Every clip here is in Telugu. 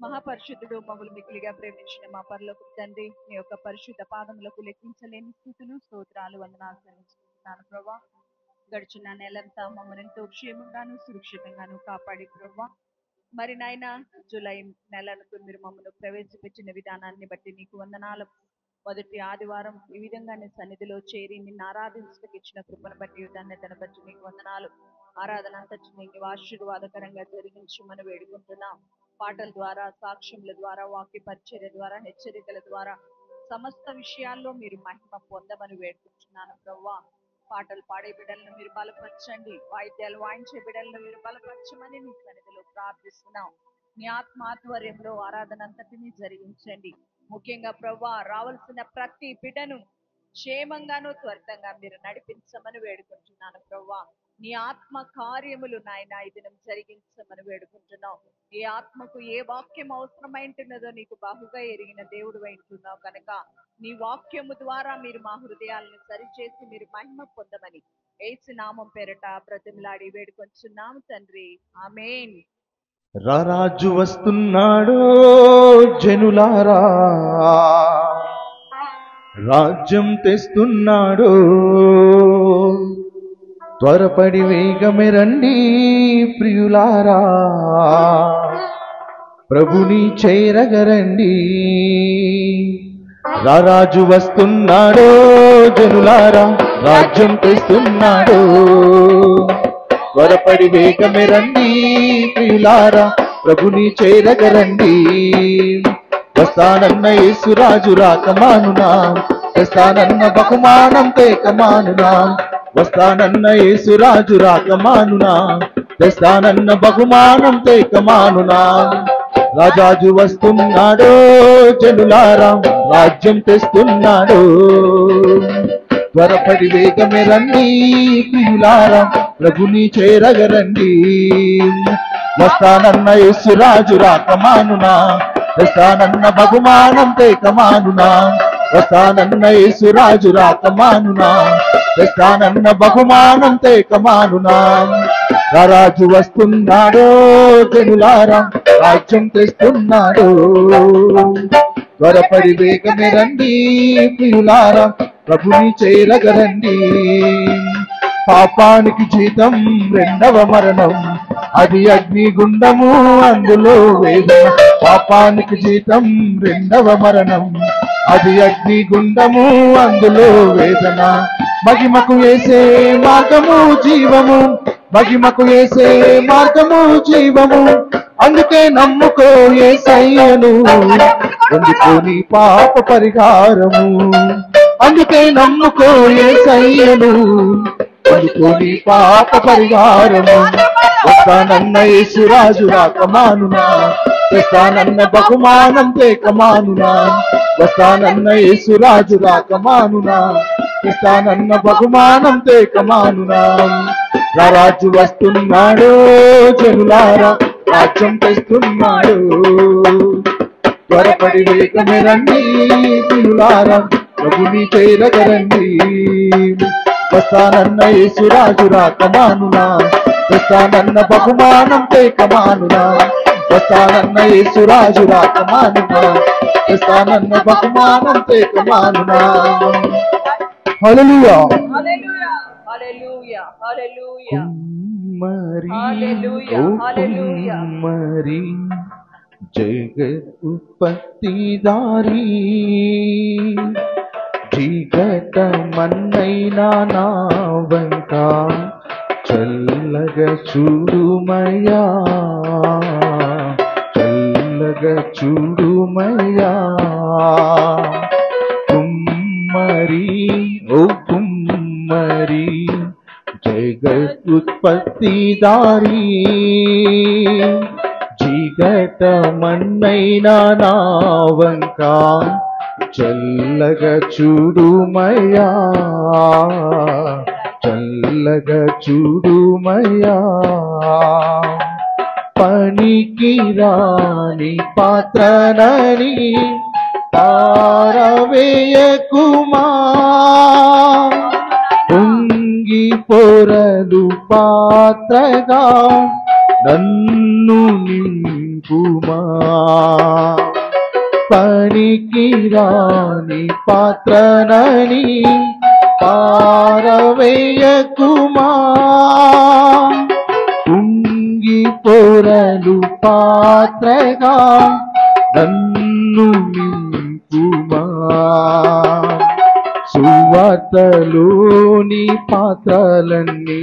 మహాపరిశుద్ధుడు మమ్మల్ని మిక్కిలిగా ప్రేమించిన మా పరలోకపు తండ్రి, నీ యొక్క పరిశుద్ధ పాదములకు లెక్కించలేని స్థితులు స్తోత్రాలు వందనాలు చెల్లించుకుంటున్నాను ప్రభా. గడిచిన నెలంతా మమ్మల్ని ఎంతో క్షేమంగాను సురక్షితంగాను కాపాడి ప్రభా. మరి నాయన జూలై నెలకు మీరు మమ్మల్ని ప్రవేశపెట్టిన విధానాన్ని బట్టి నీకు వందనాలు. మొదటి ఆదివారం ఈ విధంగా నీ సన్నిధిలో చేరి నిన్ను ఆరాధించడానికి ఇచ్చిన కృపను బట్టి ధన్యతను బట్టి నీకు వందనాలు. ఆరాధన అంతటి నీకు ఆశీర్వాదకరంగా జరిగించమని వేడుకుంటున్నాం. పాటల ద్వారా, సాక్ష్యముల ద్వారా, వాక్య పరిచర్య ద్వారా, హెచ్చరికల ద్వారా సమస్త విషయాల్లో మీరు మహిమ పొందమని వేడుకుంటున్నాను ప్రవ్వా. పాటలు పాడే బిడ్డలను మీరు బలపరచండి, వాయిద్యాలు వాయించే బిడ్డలను మీరు బలపరచమని నీ సన్నిధిలో ప్రార్థిస్తున్నాం. నీ ఆత్మాధ్వర్యంలో ఆరాధన అంతటినీ జరిగించండి. ముఖ్యంగా ప్రవ్వా, రావాల్సిన ప్రతి బిడ్డను క్షేమంగాను త్వరితంగా మీరు నడిపించమని వేడుకుంటున్నాను ప్రవ్వా. నీ ఆత్మ కార్యములు నాయన ఈ దినం జరిగించమని వేడుకుంటున్నాం. ఏ ఆత్మకు ఏ వాక్యం అవసరమైంటున్నదో నీకు బాహుగా ఎరిగిన దేవుడు అంటున్నావు కనుక నీ వాక్యము ద్వారా మీరు మా హృదయాలను సరిచేసి మీరు మహిమ పొందమని యేసు నామం పేరట బ్రతిమలాడి వేడుకొంచున్నాం తండ్రి, ఆమేన్. రారాజు వస్తున్నాడు జనులారా, రాజ్యం తెస్తున్నాడు, త్వరపడి వేగమే రండి ప్రియులారా, ప్రభుని చేరగరండి. రారాజు వస్తున్నాడు జనులారా, రాజ్యం తెస్తున్నాడు, త్వరపడి వేగమే రండి ప్రియులారా, ప్రభుని చేరగరండి. వస్తానన్న యేసురాజు రాకమానునా, తెస్తానన్న బహుమానం తేకమానునా. వస్తానన్న యేసురాజు రాకమానునా, తెస్తానన్న బహుమానం తేకమానునా. రాజాజు వస్తున్నాడు జనులారా, రాజ్యం తెస్తున్నాడు, త్వరపడి వేగమే రండి ప్రియులారా, ప్రభుని చేరగరండి. వస్తానన్న యేసురాజు రాకమానునా, తెస్తానన్న బహుమానం తేకమానునా. వస్తానన్న యేసురాజు రాకమానునా, తెస్తానన్న బహుమానం తేకమానునా. రారాజు వస్తున్నాడు జనులారా, రాజ్యం తెస్తున్నాడు, త్వరపడి వేగమే రండి ప్రియులారా, ప్రభుని చేరగరండి. పాపానికి జీతం రెండవ మరణం, అది అగ్నిగుండము అందులో వేదన. పాపానికి జీతం రెండవ మరణం, అది అగ్నిగుండము అందులో వేదన. మహిమకు వేసే మార్గము జీవము, మహిమకు వేసే మార్గము జీవము, అందుకే నమ్ముకో యేసయ్యను, అందుకో నీ పాప పరిహారము. అందుకే నమ్ముకో యేసయ్యను, అందుకో నీ పాప పరిహారము. వస్తానన్న యేసురాజు రాకమానునా, తెస్తానన్న బహుమానం తేకమానునా. వస్తానన్న యేసురాజు రాకమానునా, తెస్తానన్న బహుమానం తేకమానునా. రారాజు వస్తున్నాడు జనులారా, రాజ్యం తెస్తున్నాడు, త్వరపడి వేగమే రండి ప్రియులారా, ప్రభుని చేరగరండి. వస్తానన్న యేసురాజు రాకమానునా, తెస్తానన్న బహుమానం తేకమానునా. వస్తానన్న యేసురాజు రాకమానునా, తెస్తానన్న బహుమానం తేకమానునా. హల్లెలూయా హల్లెలూయా హల్లెలూయా హల్లెలూయా మరి హల్లెలూయా హల్లెలూయా. మరి జగత్ ఉత్పత్తిదారి, చీకట మన్నైనా నా వంక చల్లగా చూడుమయ్యా, చల్లగా చూడుమయ్యా. కుమ్మరి ఓ కుమ్మరి జగత్ ఉత్పత్తిదారి, చీకట మన్నైనా నా వంక చల్లగా చూడుమయ్యా, చల్లగా చూడుమయ్యా. పనికి రాని పాత్రనని పారవేయకుమా, పొంగి పొరలు పాత్రగా నన్ను నింప నింపుమా పనికి రాని పాత్రనని పారవేయకుమా కుంగి పొరలు పాత్రగా నన్ను నింపుమా సువార్తలోని పాత్రలన్నీ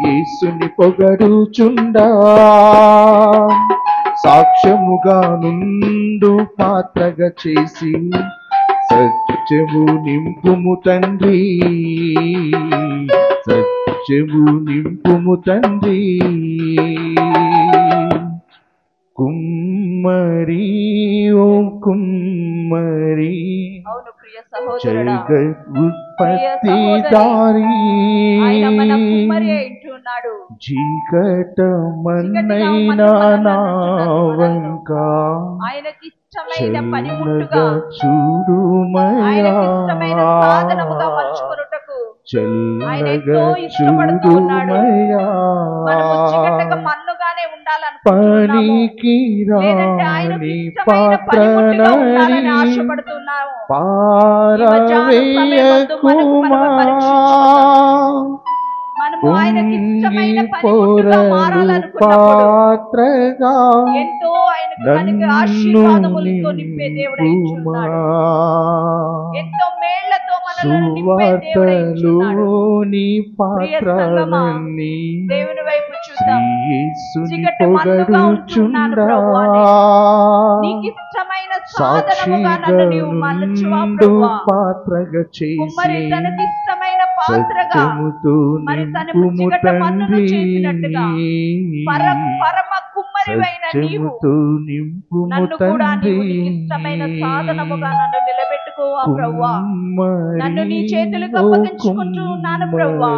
యేసుని పొగడుచుండా సాక్ష్యముగా నుండు పాత్రగా చేసి సత్యము నింపుము తండ్రి సత్యము నింపుము తండ్రి కుమ్మరి ఓ కుమ్మరి అవును ప్రియ సహోదరుడా, జగత్ ఉత్పత్తిదారి చీకటమన్నైనా నా వంక ఆయనకి ఇష్టమైన పనిముట్టుగా చూడుమయ్యా చల్లగా చూడుమయ్యా మన్నుగానే పనికి రాని పాత్రలని పారవేయకుమా పాత్రగా సువార్తలోని పాత్రలన్నీ దేవుని వైపు చూద్దాం. యేసుని పొగడుచుండా సాక్షిగా నుండు పాత్రగా చేసి సత్యముతో నింపుము తండ్రి సత్యముతో నింపుము తండ్రి నన్ను నీ చేతులకు అప్పగించుకుంటున్నాను ప్రభువా,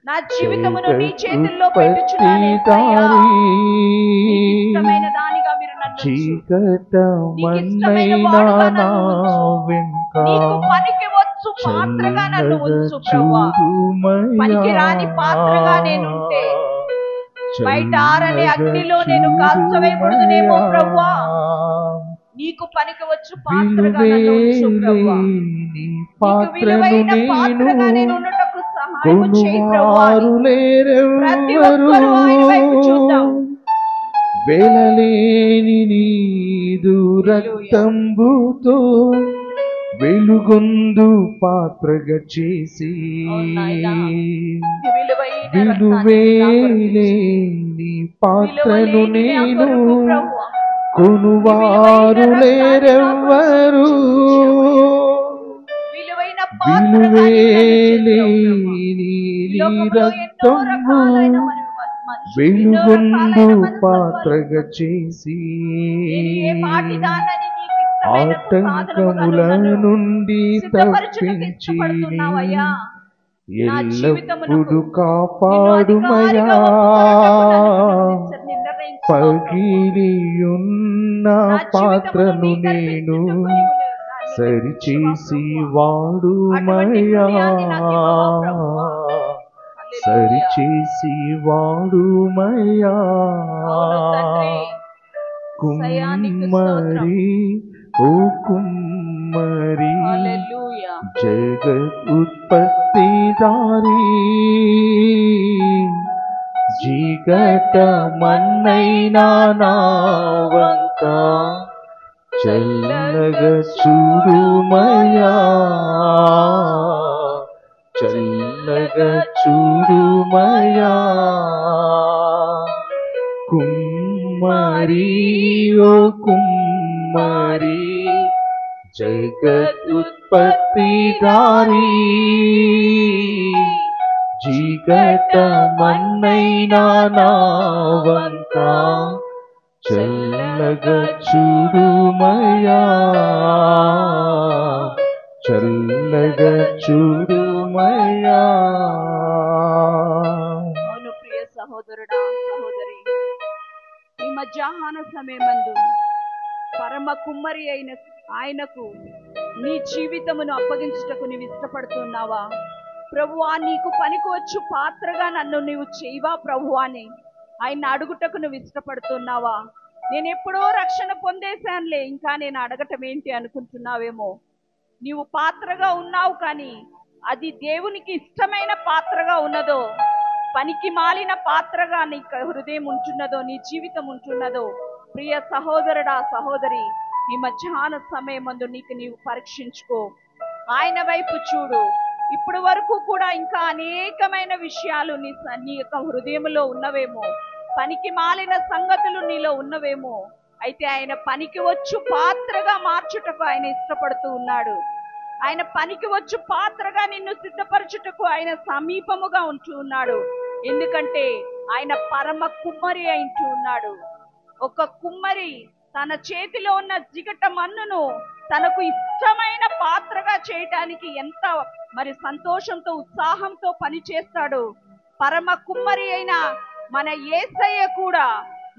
నా జీవితమును నీ చేతుల్లో పెట్టుచున్నాను. ఇష్టమైన దానిగా మీరు నన్ను నీకు పనికి వచ్చు పాత్రగా నన్ను ఉంచు ప్రభువా. పనికి రాని పాత్రగా నేనుంటే బయట ఆరని అగ్నిలో నేను కాల్చవేయబడుదునేమో ప్రభువా. నీకు పనికి వచ్చు పాత్రగా నన్ను ఉంచు ప్రభువా. నీకు విలువైన పాత్రగా నేను ఉన్నటకు సహాయం చేయి ప్రభువా. ప్రతి ఒక్కరూ ఆయన వైపు చూద్దాం. వెలలేని నీదు రక్తంబుతో వెలుగొందు పాత్రగా చేసి విలువేలేని పాత్రను నేను కొనువారు లేరెవ్వరు విలువేలేని రక్తము వెలుగొందు పాత్రగా చేసి ఆటంకముల నుండి తప్పించి ఎల్లప్పుడు కాపాడుమయా పగిలియున్న పాత్రను నేను సరిచేసి వాడుమయా సరిచేసి వాడుమయా కుమ్మరి ఓ కుమ్మరి జగత్ ఉత్పత్తిదారి చీకటమన్నైనా నా వంక చల్లగా చూడుమయా చల్లగా చూడుమయా కుమ్మరి ఓ కుమ్మరి జగత్ ఉత్పత్తిదారి చీకటమన్నైనా నా వంక చల్లగా చూడుమయా చల్లగా చూడుమయా. అవును ప్రియ సహోదరుడా సహోదరి, ఈ మధ్యాహ్న సమయమందు పరమ కుమ్మరి అయిన ఆయనకు నీ జీవితమును అప్పగించుటకు నీవు ఇష్టపడుతున్నావా? ప్రభువా, నీకు పనికొచ్చు పాత్రగా నన్ను నీవు చేయవా ప్రభువాని ఆయన్ని అడుగుటకు నువ్వు ఇష్టపడుతున్నావా? నేను ఎప్పుడో రక్షణ పొందేశానులే, ఇంకా నేను అడగటం ఏంటి అనుకుంటున్నావేమో. నీవు పాత్రగా ఉన్నావు, కానీ అది దేవునికి ఇష్టమైన పాత్రగా ఉన్నదో, పనికి మాలిన పాత్రగా నీ హృదయం ఉంటున్నదో, నీ జీవితం ఉంటున్నదో, ప్రియ సహోదరుడా సహోదరి, ఈ మధ్యాహ్న సమయం ముందు నీవు పరీక్షించుకో. ఆయన వైపు చూడు. ఇప్పటి వరకు కూడా ఇంకా అనేకమైన విషయాలు నీ యొక్క హృదయంలో ఉన్నవేమో, పనికి మాలిన సంగతులు నీలో ఉన్నవేమో. అయితే ఆయన పనికి వచ్చు పాత్రగా మార్చుటకు ఆయన ఇష్టపడుతూ ఉన్నాడు. ఆయన పనికి వచ్చు పాత్రగా నిన్ను సిద్ధపరచుటకు ఆయన సమీపముగా ఉంటూ ఉన్నాడు. ఎందుకంటే ఆయన పరమ కుమ్మరి అయింటూ ఉన్నాడు. ఒక కుమ్మరి తన చేతిలో ఉన్న జిగట మన్నును తనకు ఇష్టమైన పాత్రగా చేయటానికి ఎంత మరి సంతోషంతో ఉత్సాహంతో పని చేస్తాడు. పరమ కుమ్మరి అయిన మన యేసయ్య కూడా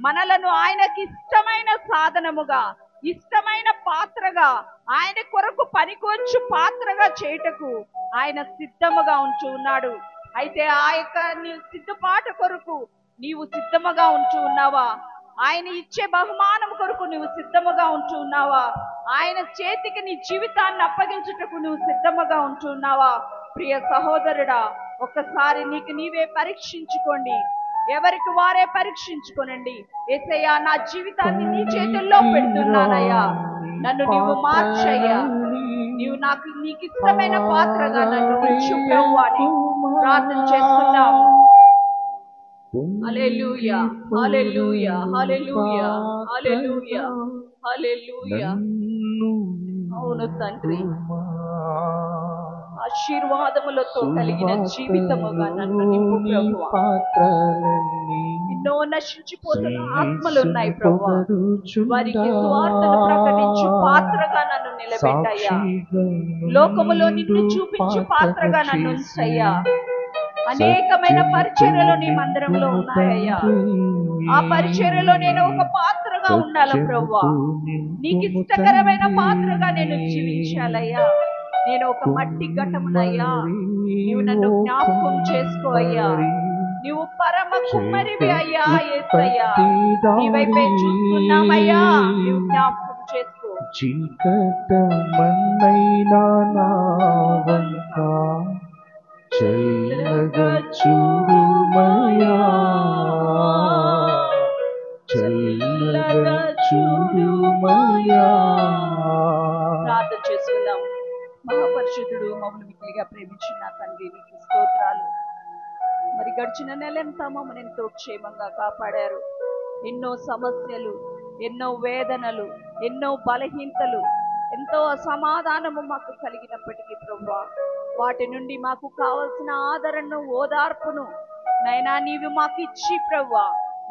మనలను ఆయనకి ఇష్టమైన సాధనముగా, ఇష్టమైన పాత్రగా, ఆయన కొరకు పనికొచ్చు పాత్రగా చేయుటకు ఆయన సిద్ధముగా ఉంటూ ఉన్నాడు. అయితే ఆ యొక్క సిద్ధపాటు కొరకు నీవు సిద్ధముగా ఉంటూ ఉన్నావా? ఆయన ఇచ్చే బహుమానం కొరకు నువ్వు సిద్ధముగా ఉంటూ ఉన్నావా? ఆయన చేతికి నీ జీవితాన్ని అప్పగించుటకు నువ్వు సిద్ధముగా ఉంటూ ఉన్నావా? ప్రియ సహోదరుడా, ఒక్కసారి నీవే పరీక్షించుకోండి. ఎవరికి వారే పరీక్షించుకోనండి. యేసయ్యా, నా జీవితాన్ని నీ చేతుల్లో పెడుతున్నానయ్యా, నన్ను నీవు మార్చయ్యా, నీకు ఇష్టమైన పాత్రగా నన్ను ఉంచు ప్రభువు అని ప్రార్థన చేసుకుందాం. హల్లెలూయా, హల్లెలూయా, హల్లెలూయా, హల్లెలూయా, హల్లెలూయా. అవును తండ్రి, ఆశీర్వాదములతో కలిగిన జీవితముగా నన్ను నింపు ప్రభువా. ఎన్నో నశించిపోతున్న ఆత్మలున్నాయి ప్రభువా, వారికి సువార్తను ప్రకటించు పాత్రగా నన్ను నిలబెట్టయ్యా. లోకములో నిన్ను చూపించు పాత్రగా నన్ను ఉంచయ్యా. అనేకమైన పరిచర్యలు నీ మందిరంలో ఉన్నాయ్యా. ఆ పరిచర్యలో నేను ఒక పాత్రగా ఉండాలి ప్రభువా. నీకు ఇష్టకరమైన పాత్రగా నేను జీవించాలయ్యా. నేను ఒక మట్టి ఘటమునయ్యా. నీవు నన్ను జ్ఞాపకం చేసుకో అయ్యా. నీవు పరమ కుమ్మరివి అయ్యా. యేసయ్యా, నీ వైపే చూస్తున్నామయ్యా. నీవు జ్ఞాపకం చేసుకో. చీకటమన్నైనా నా వంక చల్లగా చూడుమయ్యా, చల్లగా చూడుమయ్యా. ప్రార్థన చేసుకుందాం. మహాపరిశుద్ధుడు, మమ్మల్ని మిక్కిలిగా ప్రేమించిన నా తండ్రి, నీకు స్తోత్రాలు. మరి గడిచిన నెలంతా మమ్మల్ని ఎంతో క్షేమంగా కాపాడారు. ఎన్నో సమస్యలు, ఎన్నో వేదనలు, ఎన్నో బలహీనతలు, ఎంతో అసమాధానము మాకు కలిగినప్పటికీ ప్రభువా, వాటి నుండి మాకు కావలసిన ఆదరణను, ఓదార్పును నైనా నీవు మాకు ఇచ్చి ప్రభువా,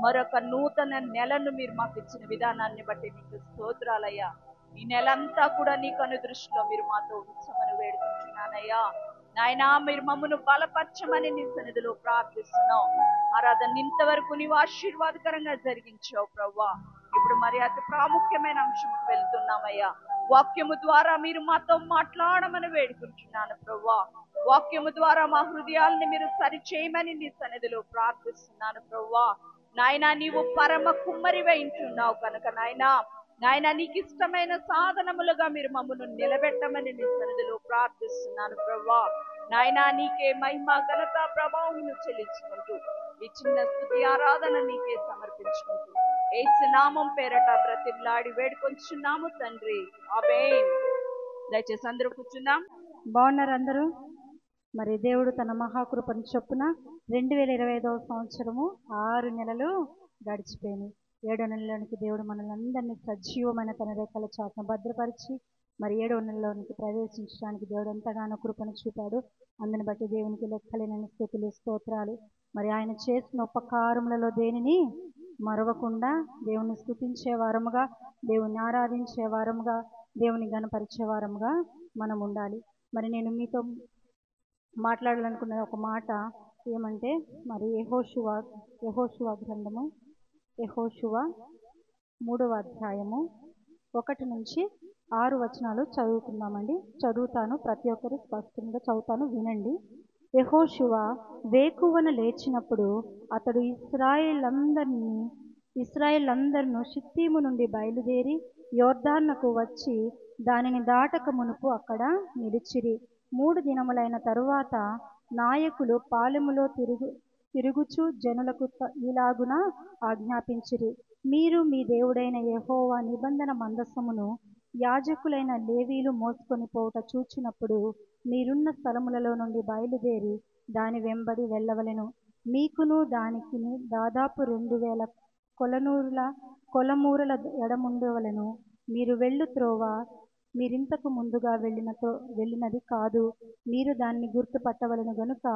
మరొక నూతన నెలను మీరు మాకు ఇచ్చిన విధానాన్ని బట్టి నీకు స్తోత్రాలయ్యా. ఈ నెలంతా కూడా నీ కను దృష్టిలో మీరు మాతో ఉంచమని వేడుకుంటున్నానయ్యా. నాయనా, మీరు మమ్మను బలపరచమని నీ సన్నిధిలో ప్రార్థిస్తున్నాం. ఆరాధన ఇంతవరకు నీవు ఆశీర్వాదకరంగా జరిగించావు ప్రభువా. ఇప్పుడు మరి అతి ప్రాముఖ్యమైన అంశంకి వెళ్తున్నామయ్యా. వాక్యము ద్వారా మీరు మాతో మాట్లాడమని వేడుకుంటున్నాను ప్రభువా. వాక్యము ద్వారా మా హృదయాల్ని మీరు సరిచేయమని నీ సన్నిధిలో ప్రార్థిస్తున్నాను ప్రభువా. నాయనా, నీవు పరమ కుమ్మరి వేయించున్నావు కనుక నాయనా నీకు ఇష్టమైన సాధనములుగా మీరు మమ్మను నిలబెట్టమని నీ సన్నిధిలో ప్రార్థిస్తున్నాను ప్రభువా. నాయనా, నీకే మహిమ, ఘనత, ప్రభావమును చెల్లించుకుంటూ ఈ చిన్న స్తుతి ఆరాధన నీకే సమర్పించుకుంటూ యేసు నామం పేరట బ్రతిమలాడి వేడుకొంచున్నాము తండ్రి, ఆమేన్. దయచేసి అందరూ కూర్చున్నాం. బాగున్నారు అందరూ? మరి దేవుడు తన మహాకృపను చొప్పున 2025వ సంవత్సరము 6 నెలలు గడిచిపోయినాయి. 7వ నెలలోనికి దేవుడు మనల్ని అందరినీ సజీవమైన తన రేఖల చాటును భద్రపరిచి మరి 7వ నెలలోనికి ప్రవేశించడానికి దేవుడు ఎంతగానో కృపను చూపాడు. అందుని బట్టి దేవునికి లెక్కలేనని స్తుతులు, స్తోత్రాలు. మరి ఆయన చేసిన ఉపకారములలో దేనిని మరవకుండా దేవుని స్తుతించే వారముగా, దేవుని ఆరాధించే వారముగా, దేవుని గణపరిచే వారముగా మనం ఉండాలి. మరి నేను మీతో మాట్లాడాలనుకున్న ఒక మాట ఏమంటే, మరి యెహోషువ గ్రంథము, యెహోషువ 3వ అధ్యాయము 1 నుంచి 6 వచనాలు చదువుకుందామండి. చదువుతాను, ప్రతి ఒక్కరు స్పష్టంగా చదువుతాను, వినండి. యెహోషువ వేకువన లేచినప్పుడు అతడు ఇశ్రాయేలందరిను షిత్తీము నుండి బయలుదేరి యొర్దానుకు వచ్చి దానిని దాటక మునుపు అక్కడ నిలిచిరి. 3 దినములైన తరువాత నాయకులు పాలెములో తిరుగుచు జనులకు ఇలాగున ఆజ్ఞాపించిరి: మీరు మీ దేవుడైన యెహోవా నిబంధన మందసమును యాజకులైన లేవీలు మోసుకొని పోవుట చూచినప్పుడు మీరున్న స్థలములలో నుండి బయలుదేరి దాని వెంబడి వెళ్ళవలెను. మీకును దానికిని దాదాపు 2000 కొలమూరల ఎడముండవలెను. మీరు వెళ్ళు త్రోవ మీరింతకు ముందుగా వెళ్ళినది కాదు. మీరు దాన్ని గుర్తుపట్టవలెను గనుక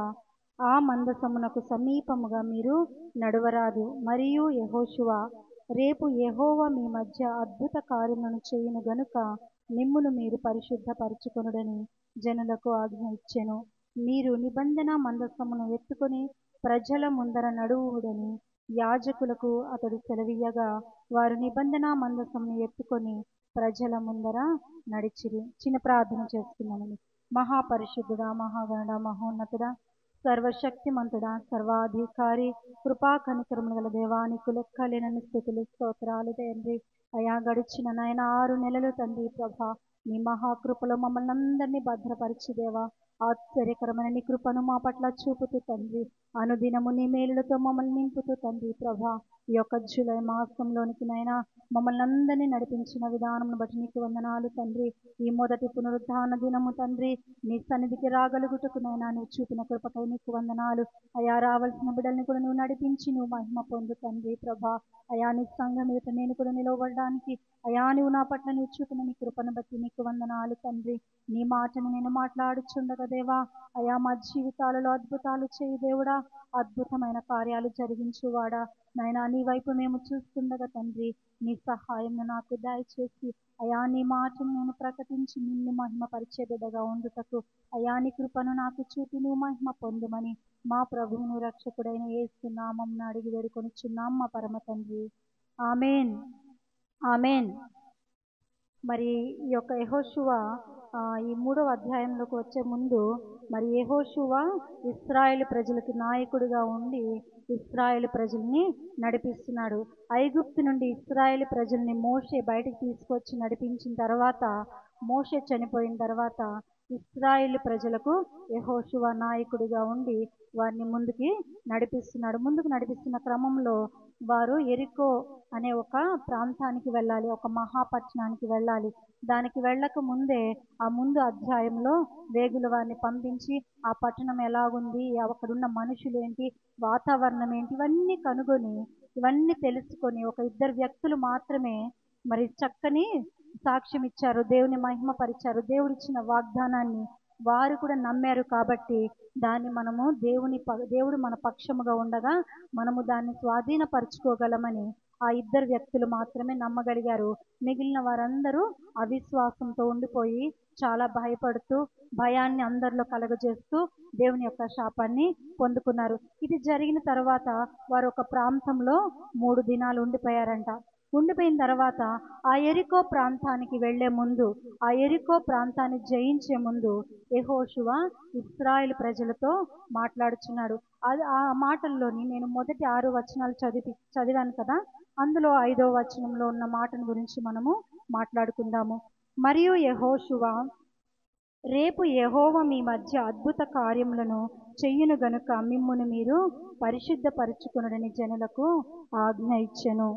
ఆ మందసమునకు సమీపముగా మీరు నడవరాదు. మరియు యెహోషువ, రేపు యెహోవా మీ మధ్య అద్భుత కార్యములను చేయును గనుక మిమ్మును మీరు పరిశుద్ధపరచుకొనుడని జనులకు ఆజ్ఞ ఇచ్చెను. మీరు నిబంధన మందసమును ఎత్తుకొని ప్రజల ముందర నడువుడని యాజకులకు అతడు సెలవీయగా వారు నిబంధన మందసమును ఎత్తుకొని ప్రజల ముందర నడిచిరి. చిన్న ప్రార్థన చేసుకున్నామని. మహాపరిశుద్ధుడా, మహాగణుడ, మహోన్నతుడా, సర్వశక్తిమంతుడా, సర్వాధికారి, కృపా కనికరములు గల దేవానికి లెక్కలేనన్ని స్తుతులు స్తోత్రాలు తండ్రి. అయా గడిచిన నాయన 6 నెలలు తండ్రి ప్రభా నీ మహాకృపలో మమ్మల్ని అందరినీ భద్రపరిచి దేవా ఆశ్చర్యకరమైన నీ కృపను మా పట్ల చూపుతూ తండ్రి అనుదినము నీ మేలులతో మమ్మల్ని నింపుతూ తండ్రి ప్రభా ఈ యొక్క జూలై మాసంలోనికి నైనా మమ్మల్ని అందరినీ నడిపించిన విధానమును బట్టి నీకు వందనాలు తండ్రి. ఈ మొదటి పునరుద్ధాన దినము తండ్రి నీ సన్నిధికి రాగలుగుటకు నైనా నువ్వు చూపిన కృపకై నీకు వందనాలు. అయా రావాల్సిన బిడ్డల్ని కూడా నువ్వు నడిపించి నువ్వు మహిమ పొందు తండ్రి ప్రభా. అయా నీ సంఘం ఎదుట నేను కూడా నిలవబడడానికి అయా నువ్వు నా పట్ల నువ్వు చూపిన నీ కృపను బట్టి నీకు వందనాలు తండ్రి. నీ మాటను నేను మాట్లాడుచుండగా దేవా అయా మా జీవితాలలో అద్భుతాలు చేయి దేవుడా, అద్భుతమైన కార్యాలు జరిగించువాడా నాయనా. నీ వైపు మేము చూస్తుండగా తండ్రి నీ సహాయం నాకు దయచేసి అయా నీ మాటను నేను ప్రకటించి నిన్ను మహిమ పరిచే బిడ్డగా ఉండుటకు అయా నీ కృపను నాకు చూపి నువ్వు మహిమ పొందుమని మా ప్రభువును రక్షకుడైన యేసు నామమున అడిగి వేడుకొనుచున్నాం మా పరమ తండ్రి. ఆమేన్, ఆమేన్. మరి ఈ యొక్క యెహోషువ ఈ 3వ అధ్యాయంలోకి వచ్చే ముందు మరి యెహోషువ ఇశ్రాయేలు ప్రజలకు నాయకుడిగా ఉండి ఇశ్రాయేలు ప్రజల్ని నడిపిస్తున్నాడు. ఐగుప్తు నుండి ఇశ్రాయేలు ప్రజల్ని మోషే బయటికి తీసుకొచ్చి నడిపించిన తర్వాత మోషే చనిపోయిన తర్వాత ఇశ్రాయేలు ప్రజలకు యెహోషువ నాయకుడిగా ఉండి వారిని ముందుకు నడిపిస్తున్న క్రమంలో వారు యెరికో అనే ఒక ప్రాంతానికి వెళ్ళాలి, ఒక మహాపట్టణానికి వెళ్ళాలి. దానికి వెళ్ళక ముందే ఆ ముందు అధ్యాయంలో వేగుల వారిని పంపించి ఆ పట్టణం ఎలాగుంది, అక్కడున్న మనుషులు ఏంటి, వాతావరణం ఏంటి, ఇవన్నీ కనుగొని ఇవన్నీ తెలుసుకొని ఒక 2 వ్యక్తులు మాత్రమే మరి చక్కని సాక్ష్యం ఇచ్చారు, దేవుని మహిమపరిచారు, దేవుడిచ్చిన వాగ్దానాన్ని వారు కూడా నమ్మారు. కాబట్టి దాన్ని మనము దేవుడు మన పక్షముగా ఉండగా మనము దాన్ని స్వాధీనపరచుకోగలమని ఆ 2 వ్యక్తులు మాత్రమే నమ్మగలిగారు. మిగిలిన వారందరూ అవిశ్వాసంతో ఉండిపోయి చాలా భయపడుతూ భయాన్ని అందరిలో కలగజేస్తూ దేవుని యొక్క శాపాన్ని పొందుకున్నారు. ఇది జరిగిన తర్వాత వారు ఒక ప్రాంతంలో 3 దినాలు ఉండిపోయారంట. ఉండిపోయిన తర్వాత ఆ యెరికో ప్రాంతానికి వెళ్లే ముందు, ఆ యెరికో ప్రాంతాన్ని జయించే ముందు యెహోషువ ఇశ్రాయేలు ప్రజలతో మాట్లాడుచున్నాడు. ఆ మాటల్లోని నేను మొదటి 6 వచనాలు చదివాను కదా, అందులో 5వ వచనంలో ఉన్న మాటను గురించి మనము మాట్లాడుకుందాము. మరియు యెహోషువ, రేపు యెహోవా మీ మధ్య అద్భుత కార్యములను చెయ్యును గనుక మిమ్మును మీరు పరిశుద్ధపరచుకొనుడని జనులకు ఆజ్ఞ ఇచ్చెను.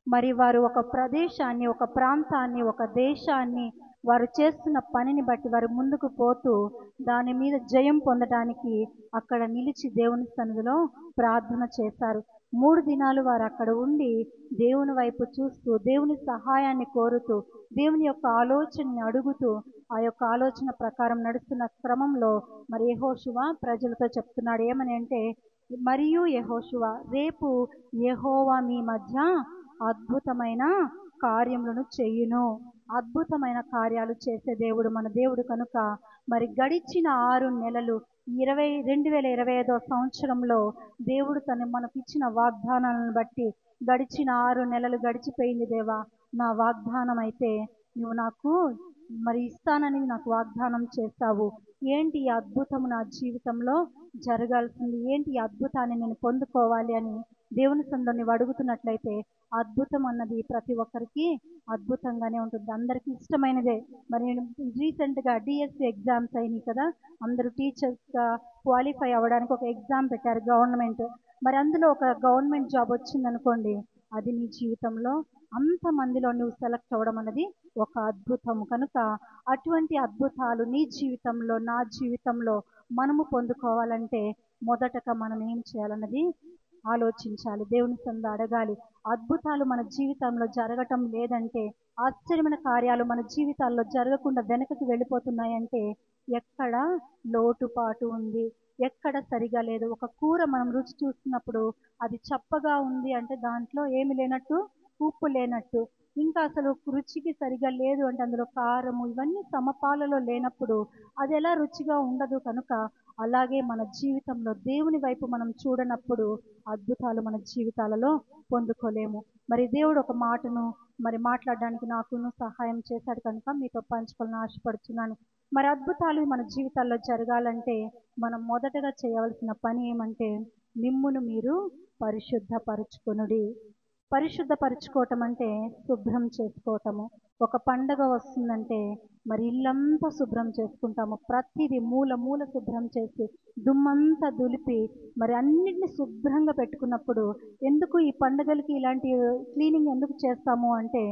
మరి వారు ఒక ప్రదేశాన్ని, ఒక ప్రాంతాన్ని, ఒక దేశాన్ని వారు చేస్తున్న పనిని బట్టి వారు ముందుకు పోతూ దాని మీద జయం పొందడానికి అక్కడ నిలిచి దేవుని సన్నిధిలో ప్రార్థన చేశారు. 3 దినాలు వారు అక్కడ ఉండి దేవుని వైపు చూస్తూ దేవుని సహాయాన్ని కోరుతూ దేవుని యొక్క ఆలోచనని అడుగుతూ ఆ యొక్క ఆలోచన ప్రకారం నడుస్తున్న క్రమంలో మరి యెహోషువ ప్రజలతో చెప్తున్నాడు. ఏమని అంటే, మరియు యెహోషువ, రేపు యెహోవా మీ మధ్య అద్భుతమైన కార్యములను చెయ్యును. అద్భుతమైన కార్యాలు చేసే దేవుడు మన దేవుడు కనుక మరి గడిచిన 6 నెలలు 2025వ సంవత్సరంలో దేవుడు మనకు ఇచ్చిన వాగ్దానాలను బట్టి గడిచిన 6 నెలలు గడిచిపోయింది. దేవా, నా వాగ్దానం అయితే నువ్వు నాకు మరి ఇస్తానని నాకు వాగ్దానం చేశావు. ఏంటి ఈ అద్భుతం నా జీవితంలో జరగాల్సింది, ఏంటి ఈ అద్భుతాన్ని నేను పొందుకోవాలి అని దేవుని సన్నిధిలో నీవు అడుగుతున్నట్లయితే అద్భుతం అన్నది ప్రతి ఒక్కరికి అద్భుతంగానే ఉంటుంది, అందరికీ ఇష్టమైనదే. మరి నేను రీసెంట్గా డిఎస్సి ఎగ్జామ్స్ అయినాయి కదా, అందరూ టీచర్స్గా క్వాలిఫై అవ్వడానికి ఒక ఎగ్జామ్ పెట్టారు గవర్నమెంట్. మరి అందులో ఒక గవర్నమెంట్ జాబ్ వచ్చిందనుకోండి, అది నీ జీవితంలో అంతమందిలో నువ్వు సెలెక్ట్ అవ్వడం అనేది ఒక అద్భుతం. కనుక అటువంటి అద్భుతాలు నీ జీవితంలో, నా జీవితంలో మనము పొందుకోవాలంటే మొదటగా మనం ఏం చేయాలన్నది ఆలోచించాలి, దేవుని సంద అడగాలి. అద్భుతాలు మన జీవితంలో జరగటం లేదంటే, ఆశ్చర్యమైన కార్యాలు మన జీవితాల్లో జరగకుండా వెనకకి వెళ్ళిపోతున్నాయంటే ఎక్కడ లోటుపాటు ఉంది, ఎక్కడ సరిగా లేదు. ఒక కూర మనం రుచి చూస్తున్నప్పుడు అది చప్పగా ఉంది అంటే దాంట్లో ఏమి లేనట్టు, ఉప్పు లేనట్టు. ఇంకా అసలు రుచికి సరిగా లేదు అంటే అందులో కారము ఇవన్నీ సమపాలలో లేనప్పుడు అది ఎలా రుచిగా ఉండదు. కనుక అలాగే మన జీవితంలో దేవుని వైపు మనం చూడనప్పుడు అద్భుతాలు మన జీవితాలలో పొందుకోలేము. మరి దేవుడు ఒక మాటను మరి మాట్లాడడానికి నాకును సహాయం చేశాడు కనుక మీతో పంచుకోవాలని ఆశపడుతున్నాను. మరి అద్భుతాలు మన జీవితాల్లో జరగాలంటే మనం మొదటగా చేయవలసిన పని ఏమంటే, మిమ్మును మీరు పరిశుద్ధపరచుకొనుడి. పరిశుద్ధపరచుకోవటం అంటే శుభ్రం చేసుకోవటము. ఒక పండగ వస్తుందంటే మరి ఇల్లంతా శుభ్రం చేసుకుంటాము, ప్రతిదీ మూల మూల శుభ్రం చేసి దుమ్మంతా దులిపి మరి అన్నిటిని శుభ్రంగా పెట్టుకున్నప్పుడు, ఎందుకు ఈ పండగలకి ఇలాంటి క్లీనింగ్ ఎందుకు చేస్తాము అంటే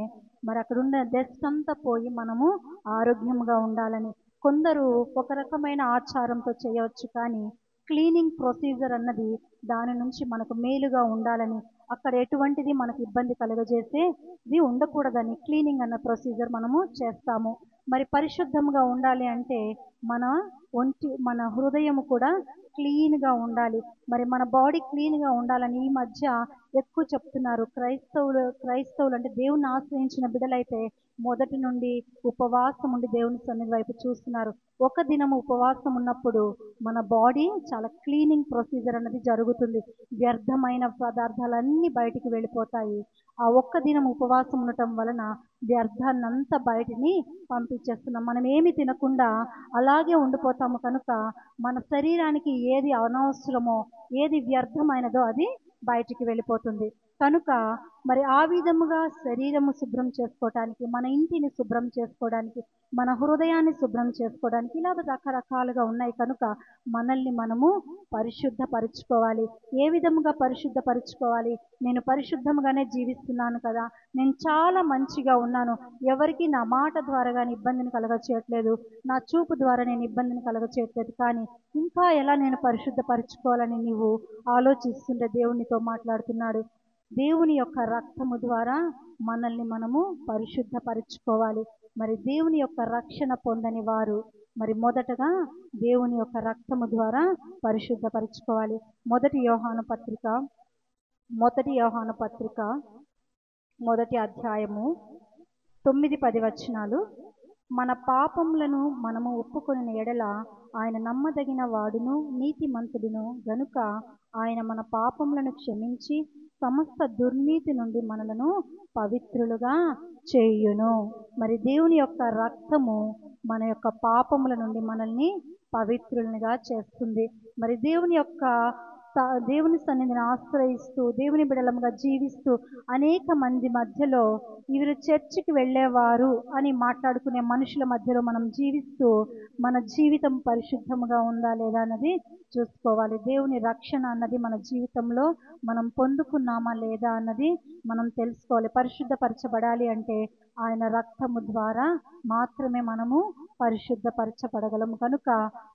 మరి అక్కడ ఉన్న డస్ట్ అంతా పోయి మనము ఆరోగ్యంగా ఉండాలని. కొందరు ఒక రకమైన ఆచారంతో చేయవచ్చు, కానీ క్లీనింగ్ ప్రొసీజర్ అన్నది దాని నుంచి మనకు మేలుగా ఉండాలని, అక్కడ ఎటువంటిది మనకు ఇబ్బంది కలుగజేసేది ఉండకూడదని క్లీనింగ్ అన్న ప్రొసీజర్ మనము చేస్తాము. మరి పరిశుద్ధంగా ఉండాలి అంటే మన హృదయం కూడా క్లీన్గా ఉండాలి. మరి మన బాడీ క్లీన్గా ఉండాలని ఈ మధ్య ఎక్కువ చెప్తున్నారు. క్రైస్తవులు అంటే దేవుని ఆశ్రయించిన బిడ్డలైతే మొదటి నుండి ఉపవాసం ఉండి దేవుని సన్నిధి వైపు చూస్తున్నారు. ఒక దినం ఉపవాసం ఉన్నప్పుడు మన బాడీ చాలా క్లీనింగ్ ప్రొసీజర్ అన్నది జరుగుతుంది, వ్యర్థమైన పదార్థాలన్నీ బయటికి వెళ్ళిపోతాయి. ఆ ఒక్క దినం ఉపవాసం ఉండటం వలన వ్యర్థాన్నంతా బయటిని పంపించేస్తున్నాం. మనం ఏమి తినకుండా అలాగే ఉండిపోతాము. కనుక మన శరీరానికి ఏది అనవసరమో, ఏది వ్యర్థమైనదో అది బయటికి వెళ్ళిపోతుంది. కనుక మరి ఆ విధముగా శరీరము శుభ్రం చేసుకోవడానికి, మన ఇంటిని శుభ్రం చేసుకోవడానికి, మన హృదయాన్ని శుభ్రం చేసుకోవడానికి ఇలాగ రకరకాలుగా ఉన్నాయి. కనుక మనల్ని మనము పరిశుద్ధపరచుకోవాలి. ఏ విధముగా పరిశుద్ధపరచుకోవాలి? నేను పరిశుద్ధంగానే జీవిస్తున్నాను కదా, నేను చాలా మంచిగా ఉన్నాను, ఎవరికి నా మాట ద్వారా కానీ ఇబ్బందిని కలగచేయట్లేదు, నా చూపు ద్వారా నేను ఇబ్బందిని కలగచేయట్లేదు, కానీ ఇంకా ఎలా నేను పరిశుద్ధపరచుకోవాలని నీవు ఆలోచిస్తుంటే దేవునితో మాట్లాడుతున్నాడు. దేవుని యొక్క రక్తము ద్వారా మనల్ని మనము పరిశుద్ధపరచుకోవాలి. మరి దేవుని యొక్క రక్షణ పొందని వారు మరి మొదటగా దేవుని యొక్క రక్తము ద్వారా పరిశుద్ధపరచుకోవాలి. మొదటి యోహాను పత్రిక మొదటి అధ్యాయము 9-10 వచనాలు. మన పాపములను మనము ఒప్పుకొనిన ఎడల ఆయన నమ్మదగిన వాడును నీతిమంతుడును గనుక ఆయన మన పాపములను క్షమించి సమస్త దుర్నీతి నుండి మనలను పవిత్రులుగా చేయును. మరి దేవుని యొక్క రక్తము మన యొక్క పాపముల నుండి మనల్ని పవిత్రులుగా చేస్తుంది. మరి దేవుని సన్నిధిని ఆశ్రయిస్తూ దేవుని బిడలముగా జీవిస్తూ అనేక మంది మధ్యలో వీరు చర్చికి వెళ్ళేవారు అని మాట్లాడుకునే మనుషుల మధ్యలో మనం జీవిస్తూ మన జీవితం పరిశుద్ధముగా ఉందా లేదా అన్నది చూసుకోవాలి. దేవుని రక్షణ అన్నది మన జీవితంలో మనం పొందుకున్నామా లేదా అన్నది మనం తెలుసుకోవాలి. పరిశుద్ధపరచబడాలి అంటే ఆయన రక్తము ద్వారా మాత్రమే మనము పరిశుద్ధపరచబడగలము. కనుక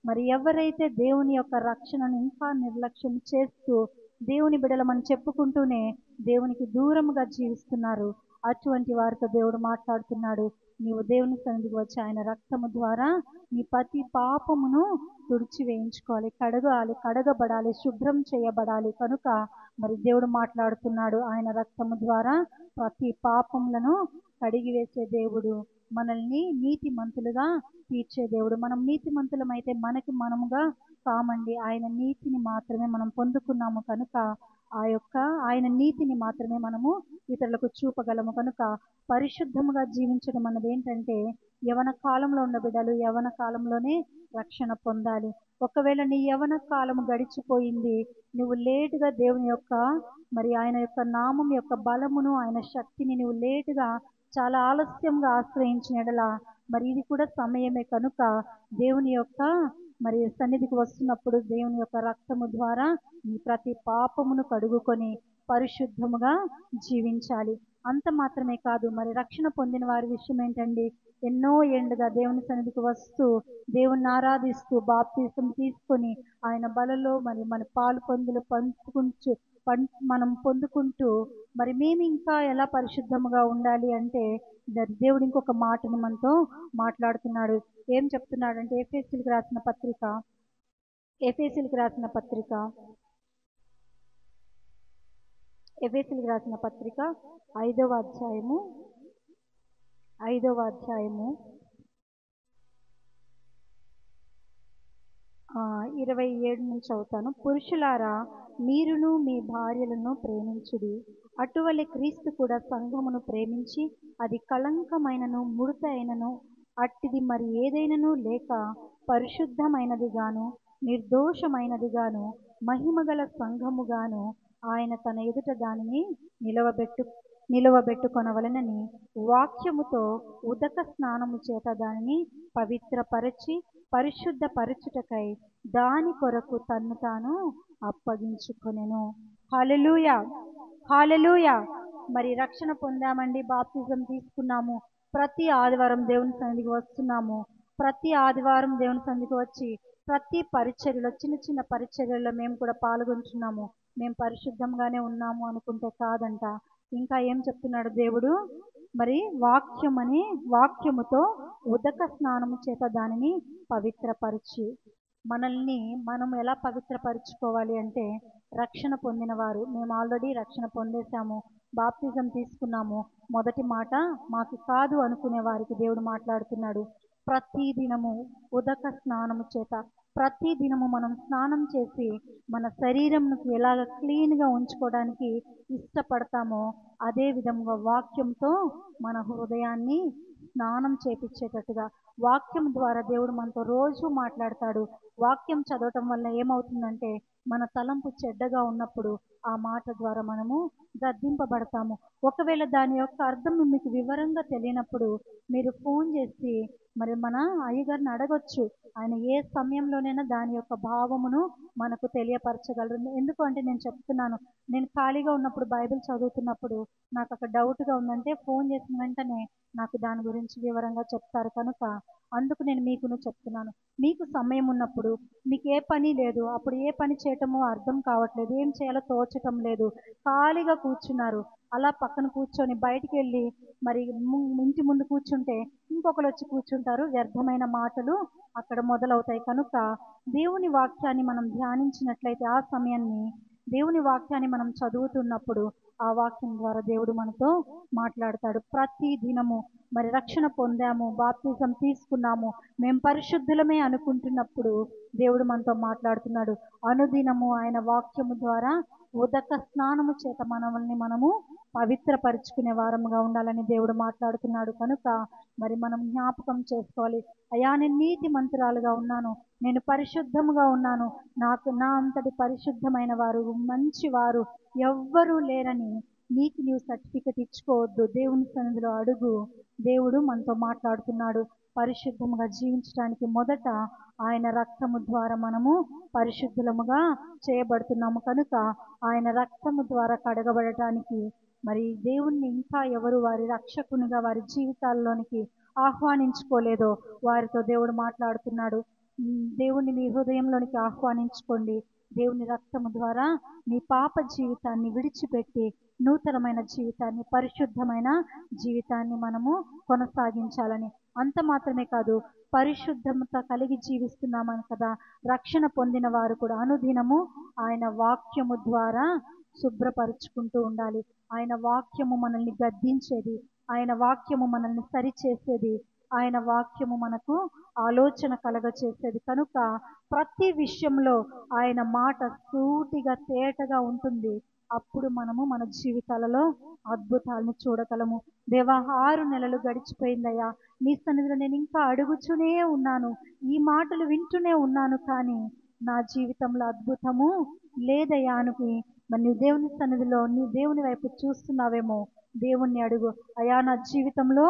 మరి ఎవరైతే దేవుని యొక్క రక్షణను ఇంకా నిర్లక్ష్యం చేస్తూ దేవుని బిడలమని చెప్పుకుంటూనే దేవునికి దూరముగా జీవిస్తున్నారు, అటువంటి వారితో దేవుడు మాట్లాడుతున్నాడు. నీవు దేవుని సన్నిధికి వచ్చి ఆయన రక్తము ద్వారా నీ ప్రతి పాపమును తుడిచి వేయించుకోవాలి, కడగబడాలి, శుభ్రం చేయబడాలి. కనుక మరి దేవుడు మాట్లాడుతున్నాడు, ఆయన రక్తము ద్వారా ప్రతి పాపములను కడిగివేసే దేవుడు, మనల్ని నీతిమంతులుగా తీర్చే దేవుడు. మనం నీతిమంతులమైతే మనకి మనముగా కామండి, ఆయన నీతిని మాత్రమే మనం పొందుకున్నాము. కనుక ఆయన నీతిని మాత్రమే మనము ఇతరులకు చూపగలము. కనుక పరిశుద్ధముగా జీవించడం అన్నది ఏంటంటే, యవన కాలంలో ఉన్న బిడ్డలు యవన కాలంలోనే రక్షణ పొందాలి. ఒకవేళ నీ యవన కాలము గడిచిపోయింది, నువ్వు లేటుగా దేవుని యొక్క ఆయన యొక్క నామం యొక్క బలమును, ఆయన శక్తిని నువ్వు లేటుగా చాలా ఆలస్యంగా ఆశ్రయించిన ఎడల ఇది కూడా సమయమే. కనుక దేవుని యొక్క సన్నిధికి వస్తున్నప్పుడు దేవుని యొక్క రక్తము ద్వారా నీ ప్రతి పాపమును కడుగుకొని పరిశుద్ధముగా జీవించాలి. అంత మాత్రమే కాదు, రక్షణ పొందిన వారి విషయం ఏంటండి, ఎన్నో ఏండ్లుగా దేవుని సన్నిధికి వస్తూ దేవుణ్ణి ఆరాధిస్తూ బాప్తిసం తీసుకొని ఆయన బలలో మన పాలు పొందులు మనం పొందుకుంటూ మేము ఇంకా ఎలా పరిశుద్ధముగా ఉండాలి అంటే, దేవుడు ఇంకొక మాటను మనతో మాట్లాడుతున్నాడు. ఏం చెప్తున్నాడంటే, ఎఫెసీయులకు రాసిన పత్రిక 5వ అధ్యాయము 27 నుంచి అవుతాను. పురుషులారా, మీరును మీ భార్యలను ప్రేమించుడి. అటువలే క్రీస్తు కూడా సంఘమును ప్రేమించి అది కళంకమైనను ముడత అయినను అట్టిది ఏదైనను లేక పరిశుద్ధమైనదిగాను నిర్దోషమైనదిగాను మహిమగల సంఘముగాను ఆయన తన ఎదుట దానిని నిలవబెట్టుకొనవలెనని వాక్యముతో ఉదక స్నానము చేత దానిని పవిత్రపరచి పరిశుద్ధపరచుటకై దాని కొరకు తన్ను తాను అప్పగించుకొనెను. హల్లెలూయా, హల్లెలూయా. రక్షణ పొందామండి, బాప్తిజం తీసుకున్నాము, ప్రతి ఆదివారం దేవుని సన్నిధికి వస్తున్నాము. ప్రతి ఆదివారం దేవుని సన్నిధికి వచ్చి ప్రతి పరిచర్యలో, చిన్న చిన్న పరిచర్యల్లో మేము కూడా పాల్గొంటున్నాము, మేము పరిశుద్ధంగానే ఉన్నాము అనుకుంటే కాదంట. ఇంకా ఏం చెప్తున్నాడు దేవుడు, వాక్యముతో ఉదక స్నానము చేత దానిని పవిత్రపరిచి, మనం ఎలా పవిత్రపరచుకోవాలి అంటే, రక్షణ పొందిన వారు, మేము ఆల్రెడీ రక్షణ పొందేశాము, బాప్తిజం తీసుకున్నాము, మొదటి మాట మాకు కాదు అనుకునే వారికి దేవుడు మాట్లాడుతున్నాడు. ప్రతిదినము ఉదక స్నానము చేత, ప్రతిదినము మనం స్నానం చేసి మన శరీరంను ఎలాగ క్లీన్గా ఉంచుకోవడానికి ఇష్టపడతామో, అదే విధంగా వాక్యంతో మన హృదయాన్ని స్నానం చేపించేటట్టుగా, వాక్యం ద్వారా దేవుడు మనతో రోజు మాట్లాడతాడు. వాక్యం చదవటం వల్ల ఏమవుతుందంటే, మన తలంపు చెడ్డగా ఉన్నప్పుడు ఆ మాట ద్వారా మనము గద్దింపబడతాము. ఒకవేళ దాని యొక్క అర్థం మీకు వివరంగా తెలియనప్పుడు మీరు ఫోన్ చేసి మన అయ్యగారిని అడగొచ్చు. ఆయన ఏ సమయంలోనైనా దాని యొక్క భావమును మనకు తెలియపరచగలరు. ఎందుకంటే నేను చెప్తున్నాను, నేను ఖాళీగా ఉన్నప్పుడు బైబిల్ చదువుతున్నప్పుడు నాకు అక్కడ డౌట్గా ఉందంటే ఫోన్ చేసిన వెంటనే నాకు దాని గురించి వివరంగా చెప్తారు. కనుక అందుకు నేను మీకును చెప్తున్నాను, మీకు సమయం ఉన్నప్పుడు, మీకు ఏ పని లేదు, అప్పుడు ఏ పని చేయటమో అర్థం కావట్లేదు, ఏం చేయాలో తోచటం లేదు, ఖాళీగా కూర్చున్నారు, అలా పక్కన కూర్చొని బయటికి వెళ్ళి ఇంటి ముందు కూర్చుంటే ఇంకొకరు వచ్చి కూర్చుంటారు, వ్యర్థమైన మాటలు అక్కడ మొదలవుతాయి. కనుక దేవుని వాక్యాన్ని మనం ధ్యానించినట్లయితే, ఆ సమయాన్ని దేవుని వాక్యాన్ని మనం చదువుతున్నప్పుడు ఆ వాక్యం ద్వారా దేవుడు మనతో మాట్లాడతాడు. ప్రతి దినము రక్షణ పొందాము, బాప్తిజం తీసుకున్నాము, మేము పరిశుద్ధులమే అనుకుంటున్నప్పుడు దేవుడు మనతో మాట్లాడుతున్నాడు. అనుదినము ఆయన వాక్యము ద్వారా ఉదక స్నానము చేత మనము పవిత్రపరుచుకునే వారముగా ఉండాలని దేవుడు మాట్లాడుతున్నాడు. కనుక మనం జ్ఞాపకం చేసుకోవాలి, అయ్యా నేను నీతి మంతురాలుగా ఉన్నాను, నేను పరిశుద్ధముగా ఉన్నాను, నా అంతటి పరిశుద్ధమైన వారు, మంచి వారు ఎవ్వరూ లేరని నీకు నీవు సర్టిఫికెట్ ఇచ్చుకోవద్దు, దేవుని సన్నిధిలో అడుగు. దేవుడు మనతో మాట్లాడుతున్నాడు. పరిశుద్ధముగా జీవించడానికి మొదట ఆయన రక్తము ద్వారా మనము పరిశుద్ధులముగా చేయబడుతున్నాము. కనుక ఆయన రక్తము ద్వారా కడగబడటానికి దేవుణ్ణి ఇంకా ఎవరు వారి రక్షకునిగా వారి జీవితాల్లోనికి ఆహ్వానించుకోలేదో వారితో దేవుడు మాట్లాడుతున్నాడు. దేవుణ్ణి మీ హృదయంలోనికి ఆహ్వానించుకోండి. దేవుని రక్తము ద్వారా నీ పాప జీవితాన్ని విడిచిపెట్టి నూతనమైన జీవితాన్ని, పరిశుద్ధమైన జీవితాన్ని మనము కొనసాగించాలని. అంత మాత్రమే కాదు, పరిశుద్ధత కలిగి జీవిస్తున్నామని కదా రక్షణ పొందిన వారు కూడా అనుదినము ఆయన వాక్యము ద్వారా శుభ్రపరుచుకుంటూ ఉండాలి. ఆయన వాక్యము మనల్ని గద్దించేది, ఆయన వాక్యము మనల్ని సరిచేసేది, ఆయన వాక్యము మనకు ఆలోచన కలగచేసేది. కనుక ప్రతి విషయంలో ఆయన మాట సూటిగా తేటగా ఉంటుంది. అప్పుడు మనము మన జీవితాలలో అద్భుతాలను చూడగలము. దేవా, 6 నెలలు గడిచిపోయిందయ్యా, నీ సన్నిధిలో నేను ఇంకా అడుగుతూనే ఉన్నాను, ఈ మాటలు వింటూనే ఉన్నాను, కానీ నా జీవితంలో అద్భుతము లేదయ్యా అనుకుని మరి నీ దేవుని సన్నిధిలో నీ దేవుని వైపు చూస్తున్నావేమో. దేవుణ్ణి అడుగు, అయ్యా నా జీవితంలో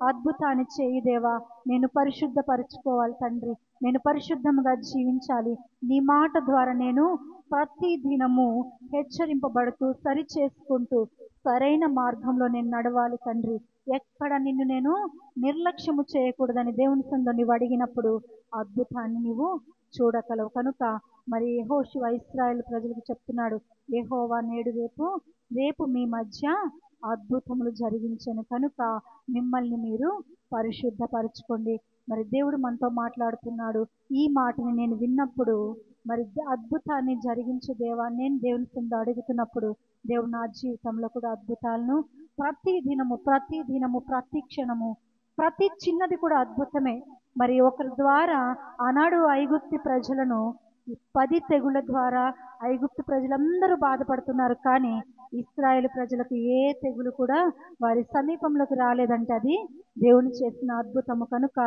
అద్భుతాన్ని చేయి దేవా, నేను పరిశుద్ధపరచుకోవాలి తండ్రి, నేను పరిశుద్ధంగా జీవించాలి, నీ మాట ద్వారా నేను ప్రతి దినము హెచ్చరింపబడుతూ సరి చేసుకుంటూ సరైన మార్గంలో నేను నడవాలి తండ్రి. ఎక్కడ నిన్ను నేను నిర్లక్ష్యము చేయకూడదని దేవుని సన్నిధిలో నీవు అడిగినప్పుడు అద్భుతాన్ని నీవు చూడగలవు. కనుక మరి యెహోషువ ఇశ్రాయేలు ప్రజలకు చెప్తున్నాడు, యెహోవా నేడు రేపు మీ మధ్య అద్భుతములు జరిగించను, కనుక మిమ్మల్ని మీరు పరిశుద్ధపరచుకోండి. మరి దేవుడు మనతో మాట్లాడుతున్నాడు. ఈ మాటని నేను విన్నప్పుడు మరి అద్భుతాన్ని జరిగించే దేవా, నేను దేవుని కింద అడుగుతున్నప్పుడు దేవుడు నా జీవితంలో కూడా అద్భుతాలను ప్రతి దినము ప్రతి క్షణము ప్రతి చిన్నది కూడా అద్భుతమే. మరి ఒకరి ద్వారా ఆనాడు ఐగుప్తు ప్రజలను 10 తెగుళ్ళ ద్వారా ఐగుప్తు ప్రజలందరూ బాధపడుతున్నారు, కానీ ఇశ్రాయేలు ప్రజలకు ఏ తెగులు కూడా వారి సమీపంలోకి రాలేదంటే అది దేవుని చేసిన అద్భుతము. కనుక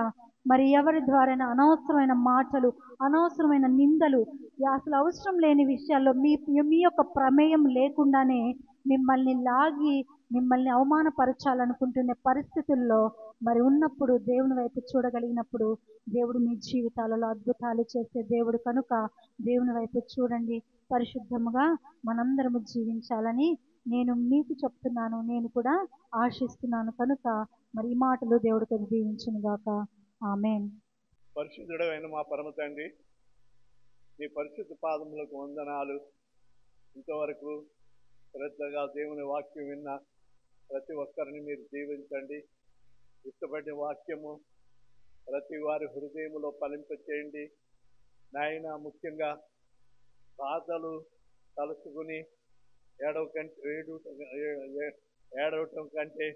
మరి ఎవరి ద్వారా అనవసరమైన మాటలు, అనవసరమైన నిందలు, అసలు అవసరం లేని విషయాల్లో మీ యొక్క ప్రమేయం లేకుండానే మిమ్మల్ని లాగి మిమ్మల్ని అవమానపరచాలనుకుంటున్న పరిస్థితుల్లో మరి ఉన్నప్పుడు దేవుని వైపు చూడగలిగినప్పుడు దేవుడు మీ జీవితాలలో అద్భుతాలు చేసే దేవుడు. కనుక దేవుని వైపు చూడండి, పరిశుద్ధముగా మనందరము జీవించాలని నేను మీకు చెప్తున్నాను, నేను కూడా ఆశిస్తున్నాను. కనుక మరి ఈ మాటలు దేవుడికి దీవించును గాక. ఆమేన్. పరిశుద్ధుడైన మా పరమ తండ్రి, నీ పరిశుద్ధ పాదములకు వందనాలు. ఇంతవరకు శ్రద్ధగా దేవుని వాక్యం విన్న ప్రతి ఒక్కరిని మీరు దీవించండి. ఇష్టపడిన వాక్యము ప్రతి వారి హృదయములో ఫలింపచేయండి నాయన. ముఖ్యంగా బాధలు తలుచుకుని ఏడవటం కంటే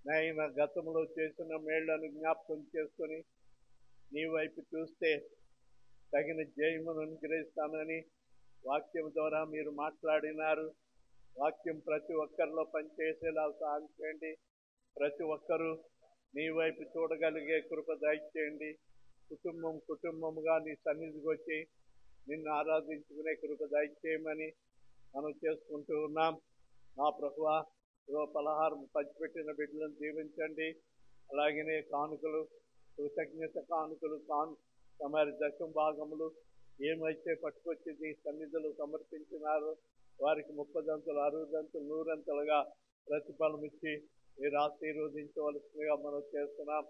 నాయన గతంలో చేసిన మేళ్లను జ్ఞాపకం చేసుకొని నీ వైపు చూస్తే తగిన జయమును అనుగ్రహిస్తానని వాక్యం ద్వారా మీరు మాట్లాడినారు. వాక్యం ప్రతి ఒక్కరిలో పనిచేసేలా సహాయం చేయండి. ప్రతి ఒక్కరూ నీ వైపు చూడగలిగే కృప దయచేయండి. కుటుంబముగా నీ సన్నిధికి వచ్చి నిన్ను ఆరాధించుకునే కృప దయచేయమని మనం చేసుకుంటూ ఉన్నాం. నా ప్రభువా, పలహారం పంచిపెట్టిన బిడ్డలను దీవించండి. అలాగనే కానుకలు, కృతజ్ఞత కానుకలు, మరి దశమ భాగములు ఏమైతే పట్టుకొచ్చి నీ సన్నిధులు సమర్పించినారో వారికి 30 60 100 ప్రతిఫలం ఇచ్చి మీరు ఆశీర్వదించవలసిందిగా మనం చేస్తున్నాం.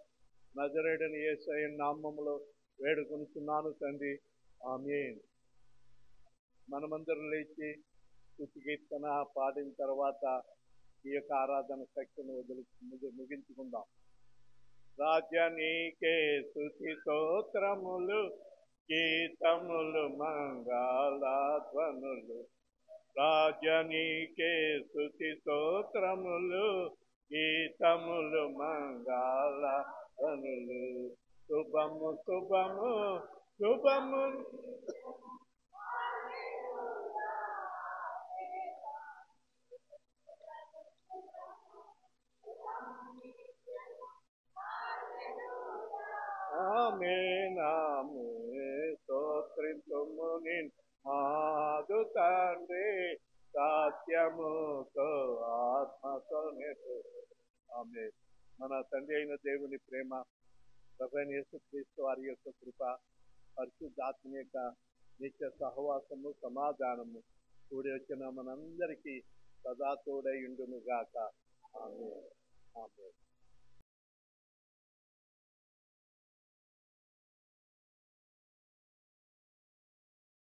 నజరేయుడైన యేసయ్య నామములో వేడుకొనుచున్నాను తండ్రి, ఆమేన్. మనమందరం లేచి స్తుతి కీర్తన పాడిన తర్వాత ఈ యొక్క ఆరాధన శక్తిని ముగించుకుందాం. రాజా నీకే స్తుతి స్తోత్రములు, గీతములు, మంగళధ్వనులు. రాజా నీకే స్తుతి స్తోత్రములు, గీతములు, మంగళధ్వనులు. శుభము శుభము శుభము. ఆమేన్ ఆమేన్. స్తోత్రించుము నిన్ను తండ్రి, సత్యముతో ఆత్మతో నేర్పు. ఆమేన్. మన తండ్రి అయిన దేవుని ప్రేమ, ప్రభువైన యేసుక్రీస్తు వారి యొక్క కృప, పరిశుద్ధాత్మ యొక్క నిత్య సహవాసము, సమాధానము కూడి వచ్చిన మనందరికీ సదా తోడై ఉండును గాక. ఆమేన్ ఆమేన్.